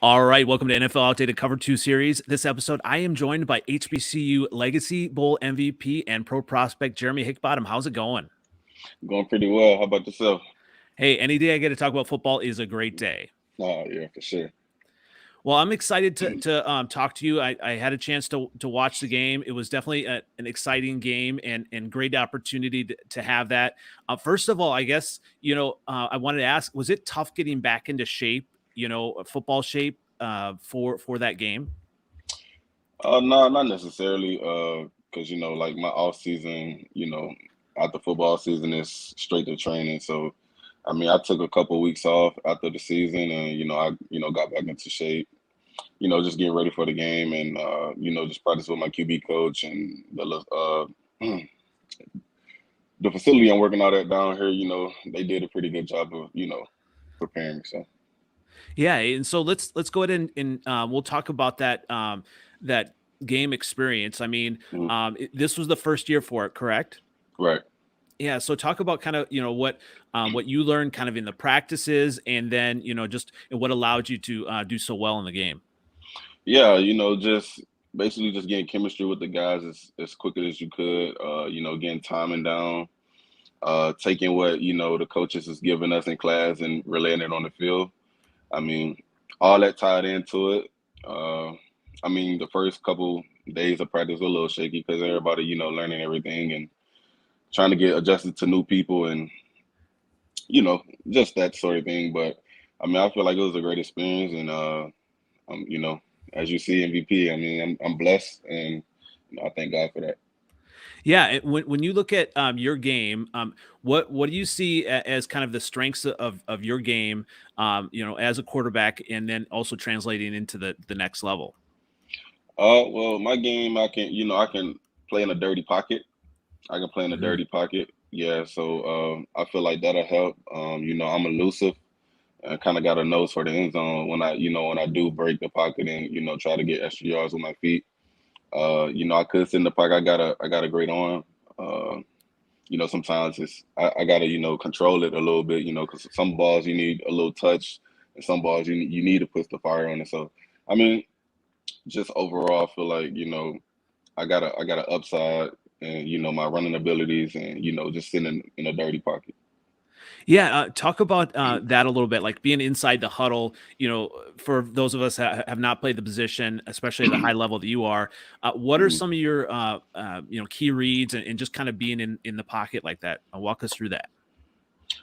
All right, welcome to NFL Outdated Cover 2 series. This episode, I am joined by HBCU Legacy Bowl MVP and pro prospect Geremy Hickbottom. How's it going? Going pretty well. How about yourself? Hey, any day I get to talk about football is a great day. Oh, yeah, for sure. Well, I'm excited to talk to you. I had a chance to watch the game. It was definitely an exciting game and great opportunity to have that. First of all, I guess I wanted to ask: was it tough getting back into shape? Football shape for that game. No, not necessarily. Because like my off season, after football season is straight to training. So, I mean, I took a couple weeks off after the season, and I got back into shape. Just getting ready for the game, and just practice with my QB coach and the facility I'm working out at down here. They did a pretty good job of preparing me. So. Yeah, and so let's go ahead and we'll talk about that game experience. I mean, Mhm. this was the first year for it, correct? Right. Yeah. So talk about kind of what you learned kind of in the practices, and then just what allowed you to do so well in the game. Yeah, just basically just getting chemistry with the guys as quickly as you could. Getting timing down, taking what the coaches is giving us in class and relaying it on the field. I mean, all that tied into it. Uh, I mean, the first couple days of practice were a little shaky because everybody learning everything and trying to get adjusted to new people and you know just that sort of thing. But I mean, I feel like it was a great experience and as you see MVP. I mean, I'm blessed and I thank God for that. Yeah, when you look at your game, what do you see as kind of the strengths of your game, as a quarterback, and then also translating into the next level? Well, my game, I can play in a dirty pocket. I can play in a Mhm. dirty pocket. Yeah, so I feel like that'll help. I'm elusive. I kind of got a nose for the end zone when when I do break the pocket and try to get extra yards with my feet. I could sit in the pocket. I got a great arm. Uh, sometimes I gotta control it a little bit. Because some balls you need a little touch, and some balls you need to put the fire on it. So, I mean, just overall, I feel like I got an upside and my running abilities and just sitting in a dirty pocket. Yeah, talk about that a little bit, like being inside the huddle. For those of us that have not played the position, especially at the high level that you are, what are Mhm. some of your key reads and just kind of being in the pocket like that? Walk us through that.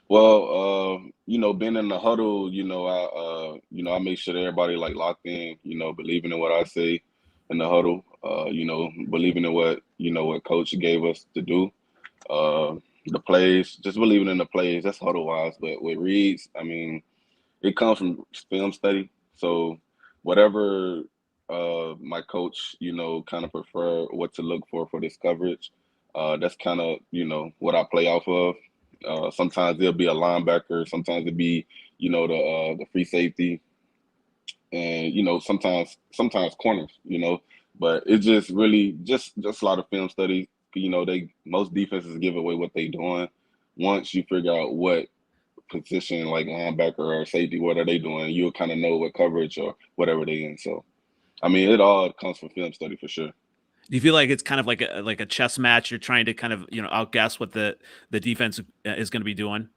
Well, being in the huddle, I make sure that everybody like locked in, believing in what I say in the huddle, believing in what coach gave us to do. The plays, just believing in the plays, that's huddle wise. But with reads, I mean, it comes from film study. So whatever my coach, kind of prefer what to look for this coverage, that's kind of what I play off of. Sometimes there'll be a linebacker, sometimes it'll be the free safety, and sometimes corners. But it's just really just a lot of film study. They most defenses give away what they doing. Once you figure out what position like linebacker or safety, what are they doing? You'll kind of know what coverage or whatever they in. So I mean, it all comes from film study for sure. Do you feel like it's kind of like a chess match? You're trying to kind of outguess what the defense is going to be doing.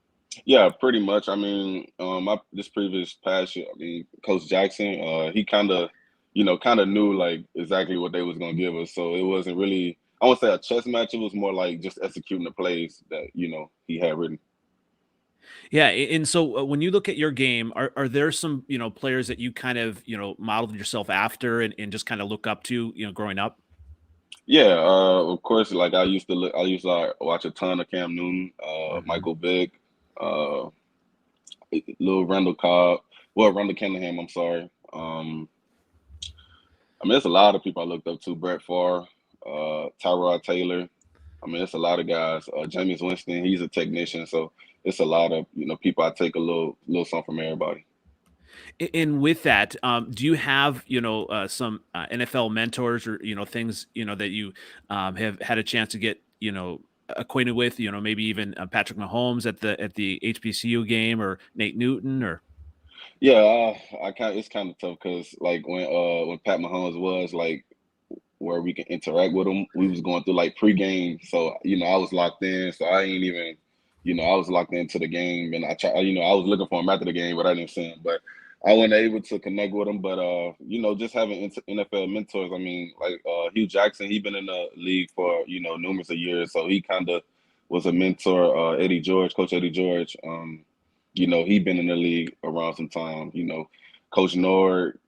Yeah, pretty much. I mean, my this previous past year, I mean, Coach Jackson, he kind of knew like exactly what they was gonna give us. So it wasn't really, I won't say a chess match. It was more like just executing the plays that he had written. Yeah, and so when you look at your game, are there some players that you kind of modeled yourself after and just kind of look up to growing up? Yeah, of course. Like I used to watch a ton of Cam Newton, Mhm. Michael Vick, uh, little Randall Cobb, well, Randall Cunningham. I'm sorry. I mean, there's a lot of people I looked up to. Brett Favre, Tyrod Taylor. I mean, it's a lot of guys. Jameis Winston, he's a technician, so it's a lot of people. I take a little something from everybody. And with that, do you have some NFL mentors or things that you have had a chance to get acquainted with? Maybe even Patrick Mahomes at the HBCU game or Nate Newton or. Yeah, I kind it's kind of tough because like when Pat Mahomes was like where we can interact with him, we was going through like pregame, so I was locked in, so I ain't even, I was locked into the game, and I try, I was looking for him after the game, but I didn't see him, but I wasn't able to connect with him. But just having NFL mentors, I mean, like Hugh Jackson, he been in the league for numerous of years, so he kind of was a mentor. Eddie George, Coach Eddie George. He been in the league around some time. Coach Nord,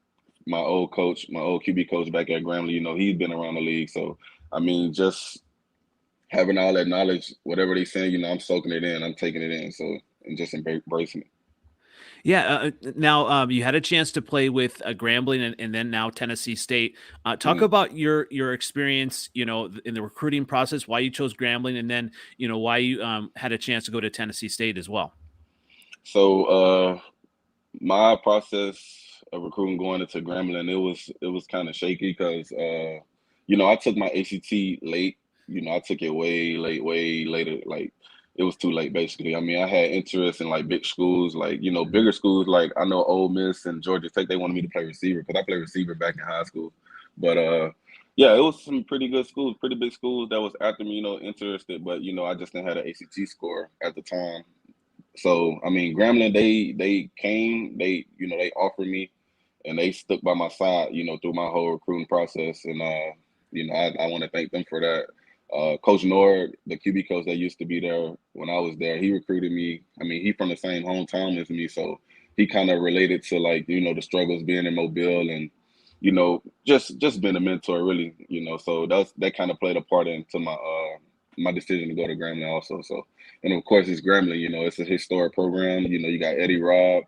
my old coach, my old QB coach back at Grambling, he's been around the league. So, I mean, just having all that knowledge, whatever they say, I'm soaking it in, I'm taking it in. So, and just embracing it. Yeah. Now, you had a chance to play with Grambling and then now Tennessee State. Talk Mm. about your experience, in the recruiting process, why you chose Grambling, and then why you had a chance to go to Tennessee State as well. So, my process of recruiting going into Grambling, it was kind of shaky because I took my ACT late. I took it way later. Like it was too late basically. I mean, I had interest in like big schools, like bigger schools. Like I know Ole Miss and Georgia Tech. They wanted me to play receiver because I played receiver back in high school. But yeah, it was some pretty good schools, pretty big schools that was after me, interested. But I just didn't have an ACT score at the time. So I mean, Grambling, they came, they offered me, and they stuck by my side, through my whole recruiting process, and I want to thank them for that. Coach Nord, the QB coach that used to be there when I was there, he recruited me. I mean, he from the same hometown as me, so he kind of related to like the struggles being in Mobile and just being a mentor, really. So that kind of played a part into my decision to go to Grambling also. So, and of course it's Grambling. It's a historic program. You got Eddie Robb.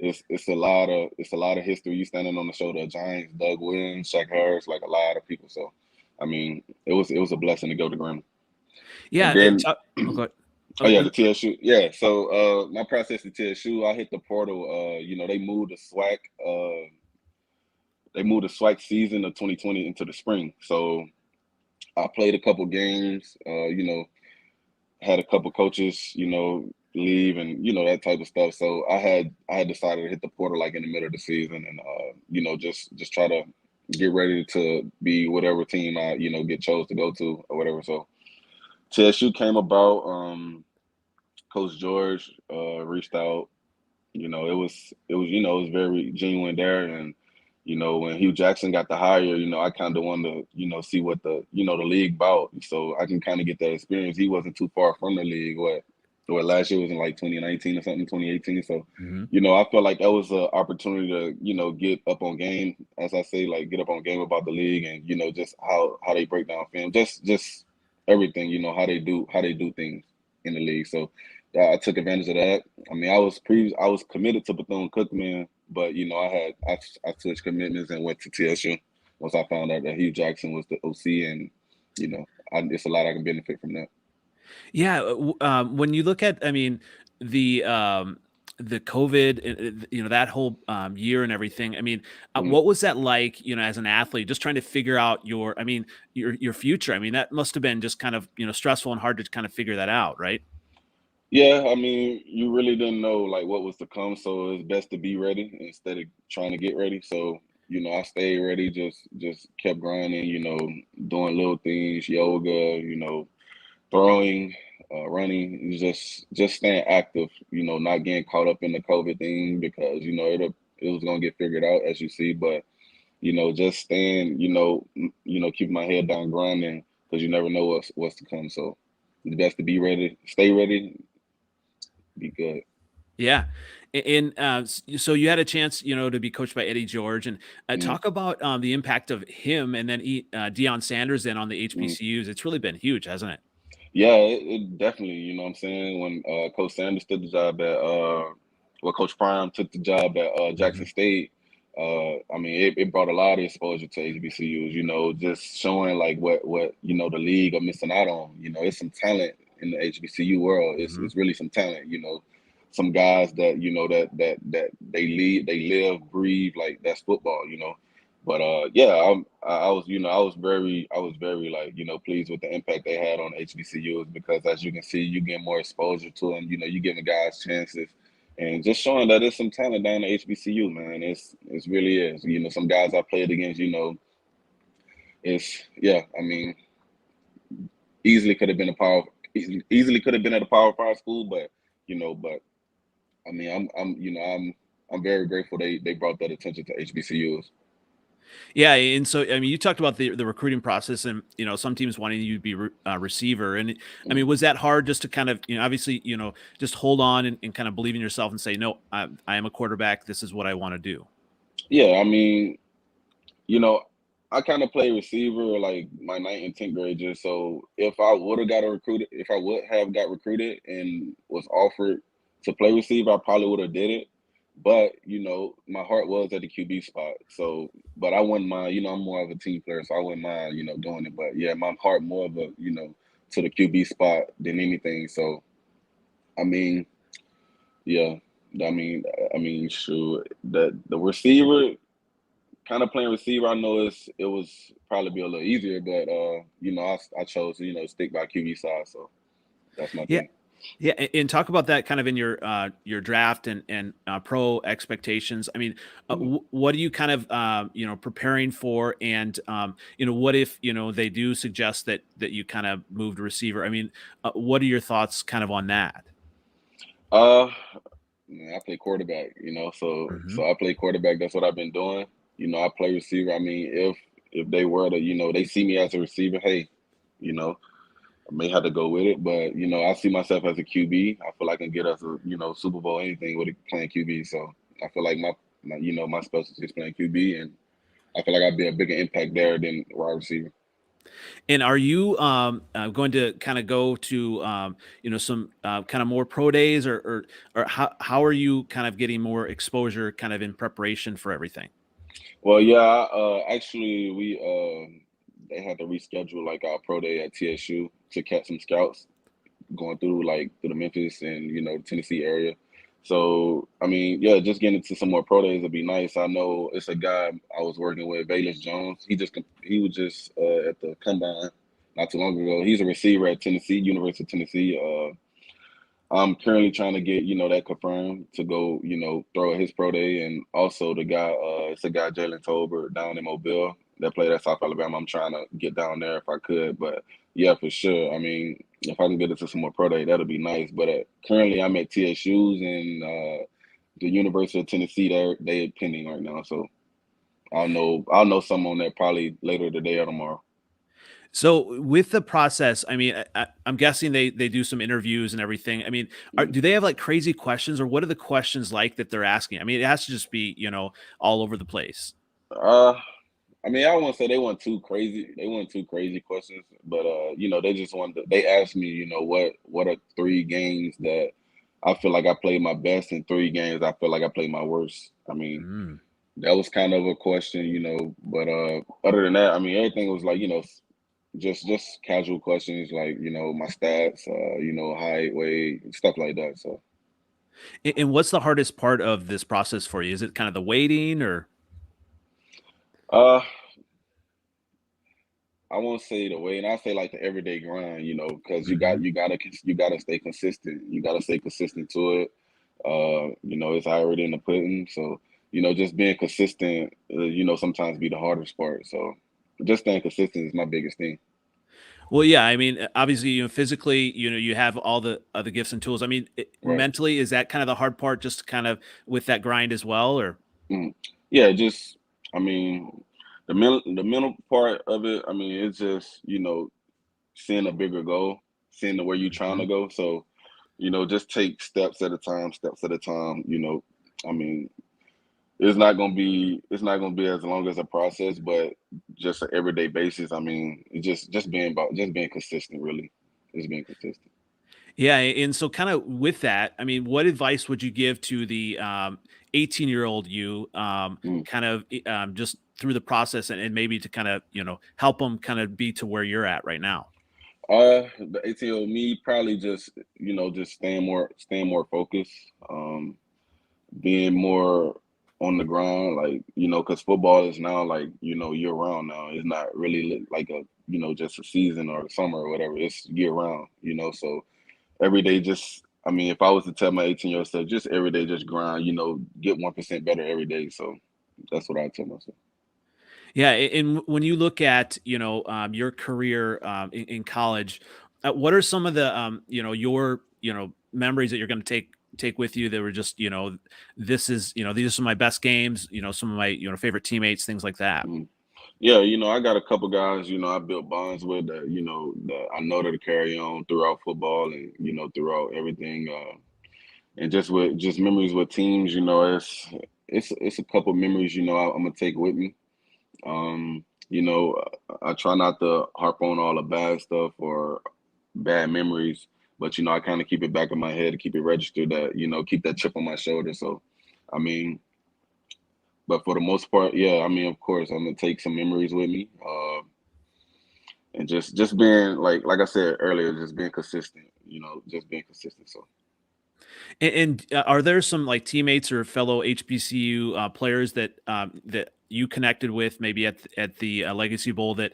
It's a lot of history. You standing on the shoulder of giants, Doug Williams, Shaq Harris, like a lot of people. So, I mean, it was a blessing to go to Grambling. And Yeah. then, Okay. oh yeah, the TSU. Yeah. So my process at TSU, I hit the portal. They moved the SWAC. They moved the SWAC season of 2020 into the spring. So I played a couple games. Had a couple coaches, leave and that type of stuff. So I had decided to hit the portal like in the middle of the season and just try to get ready to be whatever team I get chose to go to or whatever. So TSU came about. Coach George reached out. It was very genuine there, and when Hugh Jackson got the hire, I kind of wanted to see what the league about, so I can kind of get that experience. He wasn't too far from the league. What last year was in like 2019 or something, 2018. So Mhm. I felt like that was an opportunity to get up on game, as I say, like get up on game about the league and just how they break down film, just everything, how they do things in the league. So I took advantage of that. I mean, I was committed to Bethune-Cookman, but I switched commitments and went to TSU once I found out that Hugh Jackson was the OC, and it's a lot I can benefit from that. Yeah. When you look at, I mean, the the COVID, that whole year and everything. I mean, Mhm. what was that like? As an athlete, just trying to figure out I mean, your future. I mean, that must have been just kind of stressful and hard to kind of figure that out, right? Yeah, I mean, you really didn't know like what was to come, so it's best to be ready instead of trying to get ready. So I stayed ready, just kept grinding, doing little things, yoga, throwing, running, just staying active, not getting caught up in the COVID thing because it was gonna get figured out as you see, but just staying, keeping my head down, grinding because you never know what's to come. So it's best to be ready, stay ready, be good. Yeah. And so you had a chance, to be coached by Eddie George, and Mm, talk about the impact of him, and then Deion Sanders then on the mm. HBCUs. It's really been huge, hasn't it? Yeah, it definitely, what I'm saying, when Coach Sanders took the job Coach Prime took the job at Jackson Mhm. State, I mean, it brought a lot of exposure to HBCUs, just showing like what the league are missing out on. It's some talent in the HBCU world. It's Mhm. it's really some talent, some guys that that they live, breathe like that's football. But yeah, I was very like pleased with the impact they had on HBCUs because as you can see, you get more exposure to them. You giving guys chances. and just showing that there's some talent down at HBCU, man. It's really is. You know, some guys I played against, you know, it's yeah. I mean, easily could have been a power, easily could have been at a Power Five school, but you know, but I mean, I'm very grateful they brought that attention to HBCUs. Yeah, and so I mean, you talked about the recruiting process, and some teams wanting you to be receiver, and I mean, was that hard just to kind of obviously just hold on and kind of believe in yourself and say, no, I am a quarterback. This is what I want to do. Yeah, I mean, you know, I kind of play receiver like my ninth and 10th grade just so if I would have got recruited and was offered to play receiver, I probably would have did it. But, you know, my heart was at the QB spot. So, but I wouldn't mind, you know, I'm more of a team player, so I wouldn't mind, you know, doing it. But yeah, my heart more of a, you know, to the QB spot than anything. So, I mean, yeah, shoot, the receiver kind of playing receiver, I know it was probably be a little easier, but you know, I chose to, you know, stick by QB side, so that's my Yeah. thing. Yeah, and talk about that kind of in your draft and pro expectations. I mean, Mhm. what are you kind of preparing for, and what if they do suggest that you kind of moved receiver? I mean, what are your thoughts kind of on that? Uh, Man, I play quarterback, you know, Hmm. so I play quarterback. That's what I've been doing. You know, I play receiver. I mean, if they were to, you know, they see me as a receiver, hey, you know, I may have to go with it, but you know, I see myself as a QB. I feel like I can get us a, you know, Super Bowl anything with playing QB. So I feel like my you know, my specialty is playing QB, and I feel like I'd be a bigger impact there than wide receiver. And are you going to kind of go to some kind of more pro days, or how are you kind of getting more exposure kind of in preparation for everything? Well, yeah, actually, we they had to reschedule like our pro day at TSU to catch some scouts going through through the Memphis and you know Tennessee area. So I mean, yeah, just getting into some more pro days would be nice. I know it's a guy I was working with, Bayless Jones. He was just at the combine not too long ago. He's a receiver at Tennessee, University of Tennessee. I'm currently trying to get, you know, that confirmed to go, you know, throw at his pro day. And also the guy, it's a guy, Jalen Tolbert down in Mobile that played at South Alabama. I'm trying to get down there if I could. But yeah, for sure. I mean, if I can get into some more pro day, that'll be nice. But currently I'm at TSU's and the University of Tennessee. They're pending right now. So I'll know some on that probably later today or tomorrow. So with the process, I mean, I'm guessing they do some interviews and everything. I mean, Mm. do they have like crazy questions, or what are the questions like that they're asking? I mean, it has to just be all over the place. Uh, I mean, I won't say they weren't too crazy. They weren't too crazy questions, but you know, they just wanted. They asked me, you know, what are 3 games that I feel like I played my best, and 3 games I feel like I played my worst. I mean, Mm. that was kind of a question, you know. But other than that, I mean, everything was like, you know, just casual questions, like you know, my stats, you know, height, weight, stuff like that. So, And what's the hardest part of this process for you? Is it kind of the waiting, or? uh, I won't say the way, and I say like the everyday grind, you know, because Mhm. you gotta stay consistent. You gotta stay consistent to it. You know, it's already in the pudding. So, you know, just being consistent, you know, sometimes be the hardest part. So, just staying consistent is my biggest thing. Well, yeah, I mean, obviously, physically, you have all the other gifts and tools. I mean, Right. mentally, is that kind of the hard part, just kind of with that grind as well, or? Mm. Yeah, just I mean, the mental part of it. I mean, it's just you know seeing a bigger goal, seeing the where you're trying to Mhm. go. So, you know, just take steps at a time, steps at a time. You know, I mean, it's not gonna be as long as a process, but just an everyday basis. I mean, it's just being consistent, really, just being consistent. Yeah, and so kind of with that, I mean, what advice would you give to the 18-year-old you, Mm. kind of just through the process, and maybe to kind of help them kind of be to where you're at right now? The ATO me probably just just staying more focused, being more on the ground, like because football is now like year round now. It's not really like a just a season or summer or whatever. It's year round, so every day just I mean, if I was to tell my 18-year-old self, just every day, just grind, get 1% better every day. So that's what I tell myself. Yeah, and when you look at your career in college, what are some of the your memories that you're going to take with you that were just this is these are some of my best games, some of my favorite teammates, things like that. Mhm. Yeah, I got a couple guys, I built bonds with that, that I know that'll carry on throughout football and, throughout everything. And just memories with teams, it's a couple memories, I'm gonna take with me. You know, I try not to harp on all the bad stuff or bad memories, but I kind of keep it back in my head to keep it registered that, keep that chip on my shoulder. So, I mean, but for the most part, yeah, I mean, of course, I'm gonna take some memories with me, and just being like I said earlier, just being consistent. Just being consistent. So. And are there some like teammates or fellow HBCU players that you connected with maybe at the Legacy Bowl that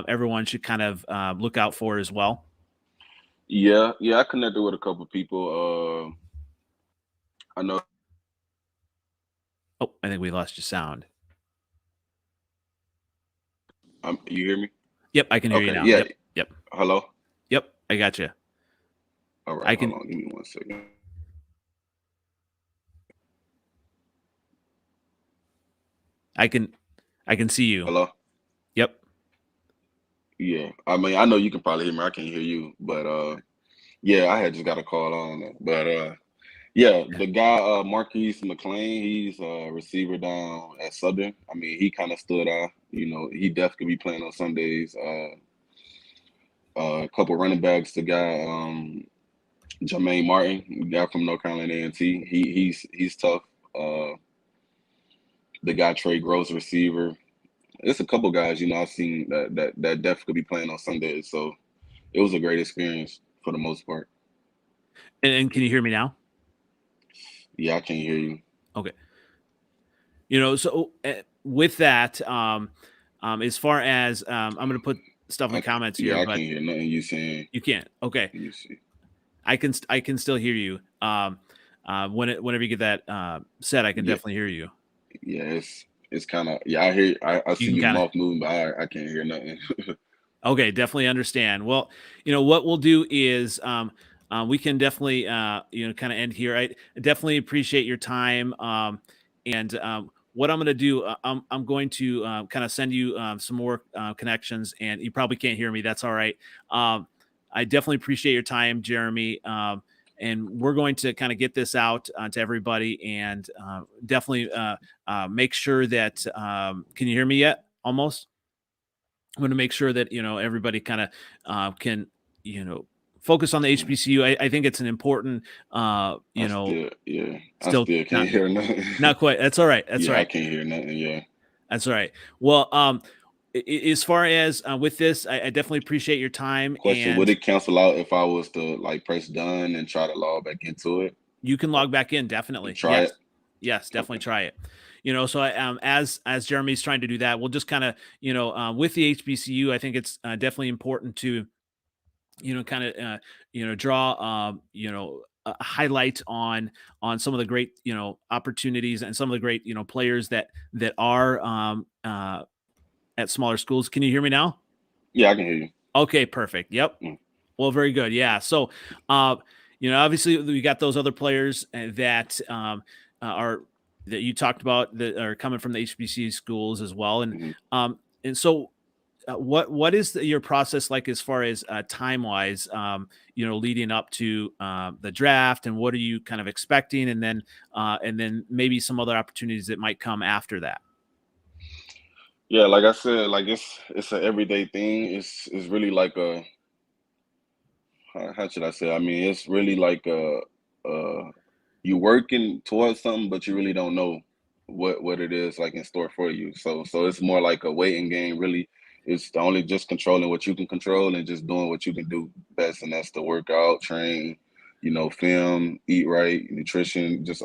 everyone should kind of look out for as well? Yeah, yeah, I connected with a couple people. I know. Oh, I think we lost your sound. You hear me? Yep, I can hear you Okay. now. Yeah. Yep, yep, Hello. yep. I got you. All right. I Hold can, on. Give me 1 second. I can, I can see you. Hello. Yep. Yeah. I mean, I know you can probably hear me. I can't hear you, but yeah, I had just got a call on it. But yeah, the guy Marquise McLean, he's a receiver down at Southern. I mean, he kind of stood out. He definitely be playing on Sundays. A couple running backs. The guy Jermaine Martin, the guy from North Carolina A&T. He's tough. Uh, the guy Trey Gross, receiver. It's a couple guys, I've seen that definitely be playing on Sundays. So it was a great experience for the most part. And can you hear me now? Yeah, I can hear you. Okay. So with that, as far as I'm going to put stuff in the comments here, Yeah, I but can't hear nothing you saying. you can't. Okay. Let me see. I can still hear you. Whenever you get that set, I can Yeah, definitely hear you. yeah, it's kind of I hear I You see can your kind of mouth moving, but I can't hear nothing. okay, definitely understand. Well, what we'll do is we can definitely kind of end here. I definitely appreciate your time. And what I'm going to do, I'm going to kind of send you some more connections, and you probably can't hear me. That's all right. I definitely appreciate your time, Geremy. And we're going to kind of get this out to everybody, and definitely make sure that. Can you hear me yet? Almost. I'm going to make sure that everybody kind of can focus on the HBCU. I think it's an important Yeah, I still still can't hear nothing. not quite. That's all right. That's all Yeah, I right. can't hear nothing. Yeah. That's all right. Well, as far as with this, I definitely appreciate your time, Question: would and it cancel out if I was to like press done and try to log back into it? you can Or log back in. Definitely, try yes, it? yes, definitely Okay. try it. So as Jeremy's trying to do that, we'll just kind of with the HBCU, I think it's definitely important to kind of draw a highlight on some of the great opportunities and some of the great players that are at smaller schools. Can you hear me now? Yeah, I can hear you. Okay, perfect. Yep. Mm. Well, very good. Yeah. So, obviously we got those other players that are that you talked about that are coming from the HBC schools as well, Mhm. and so what is your process like as far as time wise, leading up to the draft, and what are you kind of expecting, and then maybe some other opportunities that might come after that? Yeah, like I said, like it's an everyday thing. It's really like a how should I say? I mean, it's really like you working towards something, but you really don't know what it is like in store for you. So it's more like a waiting game. Really, it's the only just controlling what you can control and just doing what you can do best, and that's to work out, train, film, eat right, nutrition, just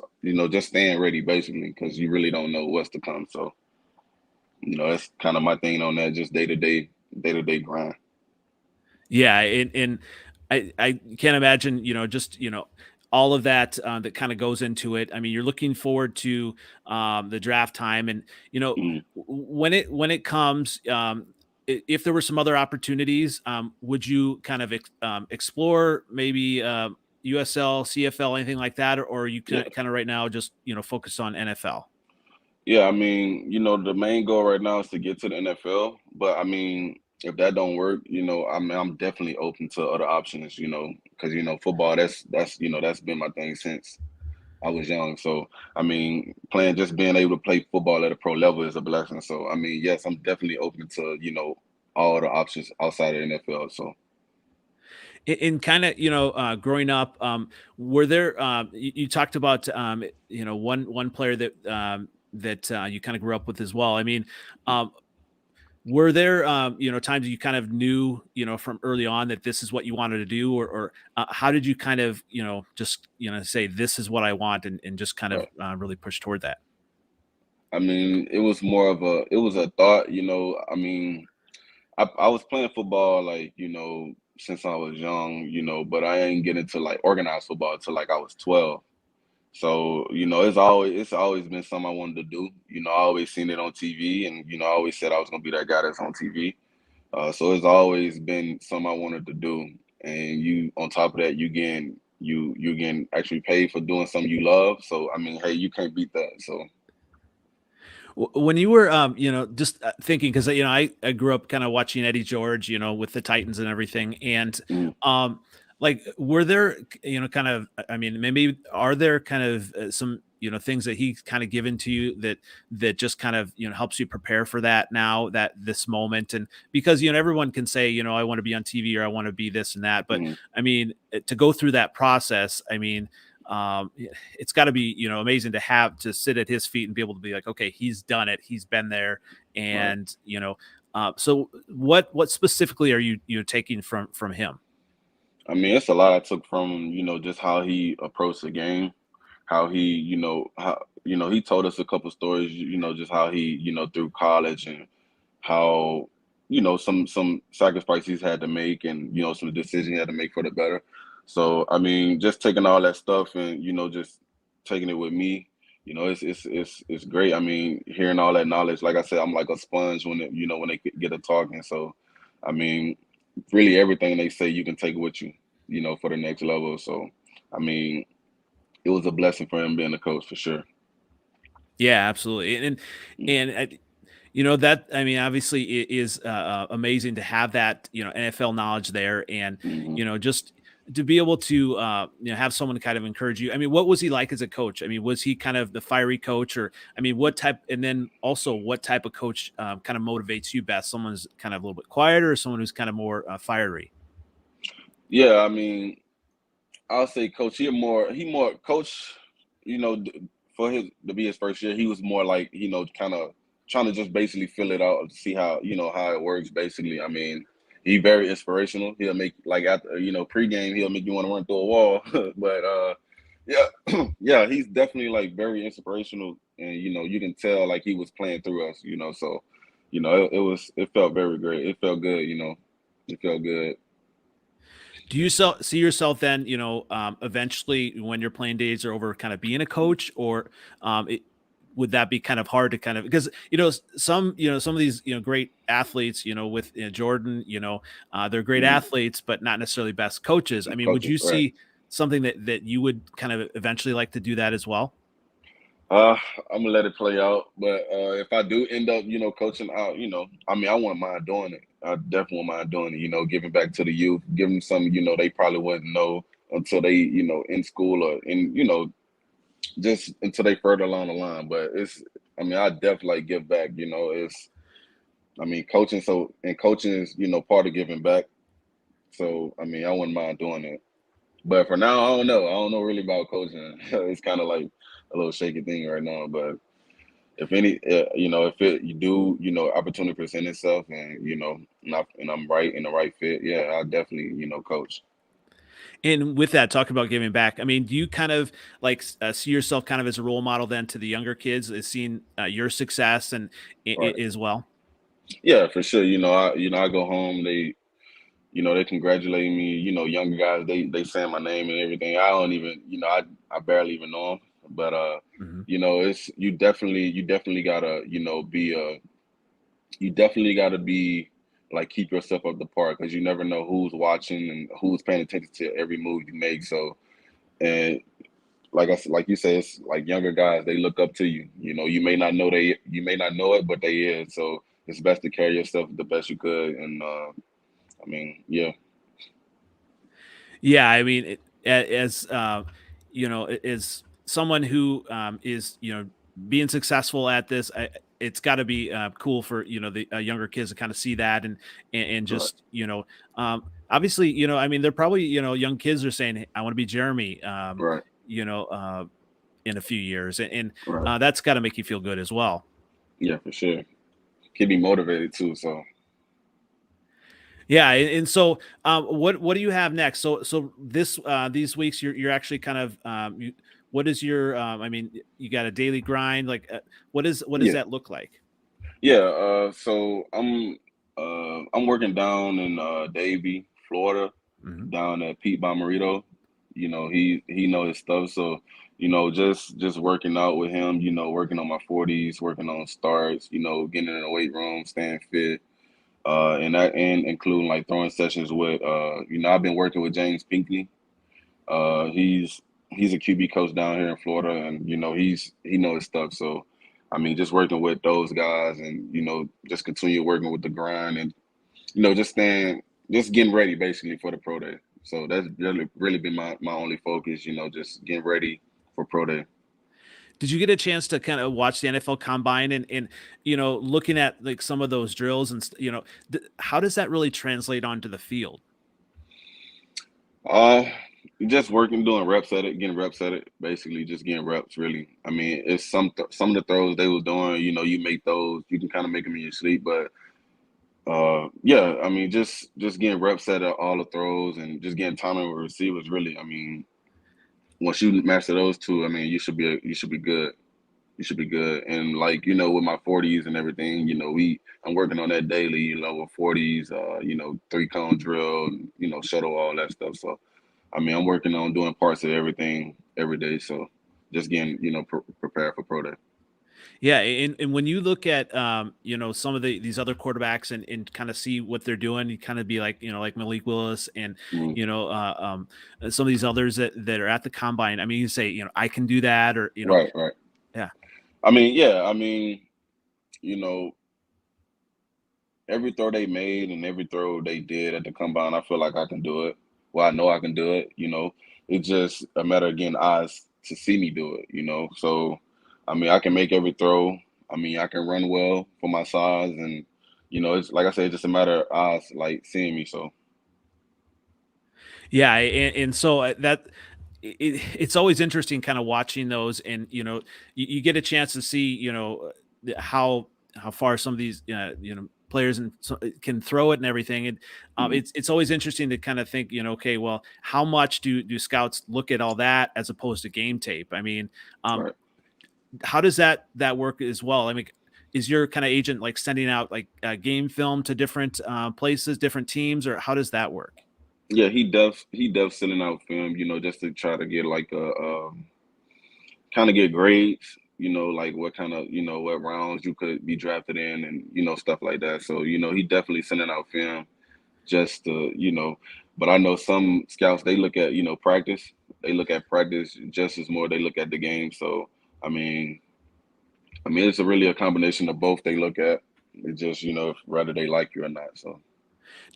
staying ready basically because you really don't know what's to come. So that's kind of my thing on that, just day to day grind. Yeah, and I can't imagine, just all of that that kind of goes into it. I mean, you're looking forward to the draft time, and Mm. when it comes, if there were some other opportunities, would you kind of explore maybe USL, CFL, anything like that, or are you Yeah. kind of right now just focus on NFL? Yeah, I mean, the main goal right now is to get to the NFL. But I mean, if that don't work, I mean, I'm definitely open to other options, because football, that's been my thing since I was young. So I mean, just being able to play football at a pro level is a blessing. So I mean, yes, I'm definitely open to, all the options outside of the NFL. So In kind of growing up, were there you talked about one player that you kind of grew up with as well. I mean, were there times you kind of knew from early on that this is what you wanted to do, or how did you kind of just say this is what I want, and just kind of right. really push toward that? I mean, it was a thought, I mean, I was playing football like, since I was young, but I ain't get into like organized football until like I was 12. So, it's always been something I wanted to do. I always seen it on TV, and I always said I was gonna be that guy that's on TV. So it's always been something I wanted to do. And you on top of that, you getting actually paid for doing something you love. So I mean, hey, you can't beat that. So When you were just thinking, because I grew up kind of watching Eddie George with the Titans and everything, and mm, um like, were there kind of, I mean, maybe are there kind of some things that he kind of given to you that just kind of helps you prepare for that now, that this moment? And because everyone can say I want to be on TV, or I want to be this and that, but mm, I mean, to go through that process, I mean, it's got to be amazing to have to sit at his feet and be able to be like, okay, he's done it, he's been there. right. And so what specifically are you taking from him? I mean, it's a lot I took from him, just how he approached the game, how he, he told us a couple stories, just how he, through college, and how, some sacrifices he's had to make, and, some decisions he had to make for the better. So, I mean, just taking all that stuff and, just taking it with me, it's great. I mean, hearing all that knowledge, like I said, I'm like a sponge when they get to talking. So, I mean, really everything they say you can take with you, for the next level. So, I mean, it was a blessing for him being a coach for sure. Yeah, absolutely. And that, I mean, obviously it is amazing to have that NFL knowledge there, and Mm-hmm. just to be able to have someone kind of encourage you. I mean, what was he like as a coach? I mean, was he kind of the fiery coach, or I mean, what type? And then also, what type of coach kind of motivates you best? Someone's kind of a little bit quieter, or someone who's kind of more fiery? Yeah, I mean, I'll say coach. He more coach. For his to be his first year, he was more like kind of trying to just basically fill it out to see how it works. Basically, I mean, he very inspirational. He'll make like after pregame, he'll make you want to run through a wall. But yeah, yeah, he's definitely like very inspirational, and you can tell like he was playing through us. So it felt very great. It felt good. It felt good. Do you see yourself then, eventually when your playing days are over, kind of being a coach, or would that be kind of hard to kind of, because some of these great athletes, with Jordan, they're great Mhm. athletes, but not necessarily best coaches. I mean, would Coaches, you right? see something that you would kind of eventually like to do that as well? Uh, I'm gonna let it play out. But if I do end up, coaching out, I mean, I wouldn't mind doing it. I definitely wouldn't mind doing it. Giving back to the youth, giving them something, they probably wouldn't know until they, in school, or in, just until they further along the line. But I mean, I definitely like give back. I mean, coaching. So, and coaching is, part of giving back. So, I mean, I wouldn't mind doing it. But for now, I don't know. I don't know really about coaching. It's kind of like a little shaky thing right now, but. If any, if you do, opportunity present itself, and and I'm right in the right fit, yeah, I'll definitely, coach. And with that, talk about giving back. I mean, do you kind of like see yourself kind of as a role model then to the younger kids, as seeing your success and Right. as well? Yeah, for sure. I go home. they congratulating me. Younger guys, they saying my name and everything. I don't even, I barely even know them. But Mhm. it's you definitely gotta, you definitely gotta be like keep yourself up the park because you never know who's watching and who's paying attention to every move you make. So and like you say, it's like younger guys, they look up to you. You may not know it, but they is. So it's best to carry yourself the best you could. And I mean, yeah. Yeah, I mean, as as someone who is being successful at this, it's got to be cool for the younger kids to kind of see that and Right, just obviously I mean they're probably young kids are saying, "Hey, I want to be Jeremy," right, you know uh, in a few years, and right. that's got to make you feel good as well. Yeah, for sure. Keep me motivated too. So Yeah, and so what do you have next? So this these weeks you're actually kind of what is your I mean you got a daily grind like what does yeah, that look like? yeah. So I'm working down in Davie, Florida, Hmm. down at Pete Bomarito. He know his stuff. So just working out with him. Working on my 40s, working on starts. Getting in the weight room, staying fit. And including like throwing sessions with I've been working with James Pinckney. He's a QB coach down here in Florida, and he knows his stuff. So, I mean, just working with those guys, and just continue working with the grind, and just getting ready basically for the pro day. So that's really been my only focus. Just getting ready for pro day. Did you get a chance to kind of watch the NFL Combine and looking at like some of those drills and how does that really translate onto the field? Uh, just working, doing reps at it, getting reps at it. Basically, just getting reps. Really, I mean, it's some of the throws they was doing. You make those. You can kind of make them in your sleep, but yeah, I mean, just getting reps at all the throws and just getting timing with receivers. Really, I mean, once you master those two, I mean, you should be good. You should be good. And like with my 40s and everything, I'm working on that daily. With 40s, 3 cone drill, shuttle, all that stuff. So I mean, I'm working on doing parts of everything every day. So just getting prepared for pro day. Yeah, and when you look at some of these other quarterbacks and kind of see what they're doing, you kind of be like like Malik Willis and Mhm. some of these others that are at the combine. I mean, you say I can do that, or Right, right. yeah, I mean, yeah. I mean, you know, every throw they made and every throw they did at the combine, I feel like I can do it. Well, I know I can do it. It's just a matter of getting eyes to see me do it. So I mean, I can make every throw. I mean, I can run well for my size, and it's like I said, it's just a matter of eyes like seeing me. So yeah, and so it's always interesting kind of watching those, and you get a chance to see how far some of these players and can throw it and everything, and mhm, it's always interesting to kind of think okay, well, how much do scouts look at all that as opposed to game tape? I mean, um, right. how does that work as well? I mean, is your kind of agent like sending out like game film to different places, different teams, or how does that work? Yeah, he does sending out film, just to try to get like a kind of get grades, like what kind of, what rounds you could be drafted in and, stuff like that. So, he definitely sending out film just to, but I know some scouts, they look at, practice. They look at practice just as more they look at the game. So, I mean, it's really a combination of both they look at. It's just, whether they like you or not. So,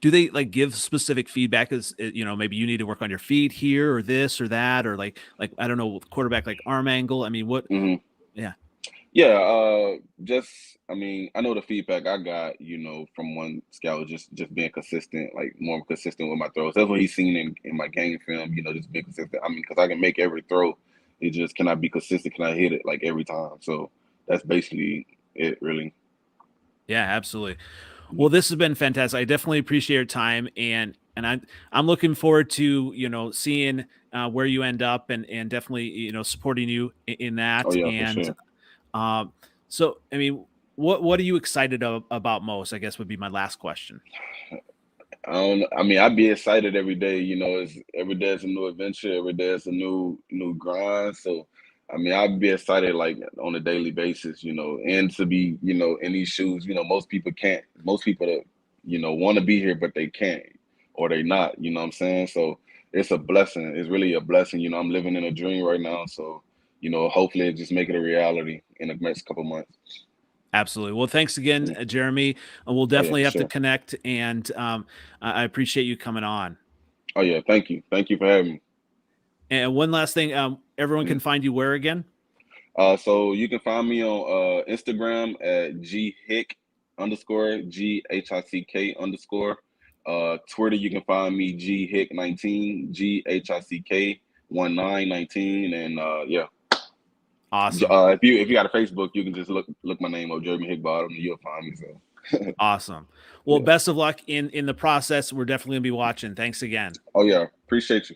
Do they like give specific feedback as maybe you need to work on your feet here or this or that, or like I don't know, quarterback like arm angle? I mean, what? mhm. Yeah. Yeah, just I mean, I know the feedback I got, from one scout just being consistent, like more consistent with my throws. That's what he's seen in my game film, just being consistent. I mean, because I can make every throw, it just can I be consistent? Can I hit it like every time? So that's basically it, really. Yeah, absolutely. Yeah. Well, this has been fantastic. I definitely appreciate your time, and I'm looking forward to seeing where you end up, and definitely supporting you in Oh that. yeah, for And sure. so I mean, what are you excited about most? I guess would be my last question. I mean, I'd be excited every day. You know, it's every day is a new adventure. Every day is a new grind. So, I mean, I'd be excited like on a daily basis. You know, and to be in these shoes. You know, most people can't. Most people that want to be here, but they can't or they not. You know what I'm saying? So it's a blessing. It's really a blessing. You know, I'm living in a dream right now. So hopefully, it just make it a reality in the next couple months. Absolutely. Well, thanks again, Yeah. Jeremy. We'll Oh yeah, definitely for have to sure. connect, and I appreciate you coming on. Oh yeah, thank you for having me. And one last thing, everyone Mm-hmm. can find you where again? So you can find me on Instagram at GHick_GHICK_. Twitter, you can find me GHick19, GHICK1919, and yeah. Awesome. If you got a Facebook, you can just look my name up, Geremy Hickbottom, and you'll find me. So Awesome. Well, yeah. best of luck in the process. We're definitely gonna be watching. Thanks again. Oh yeah, appreciate you.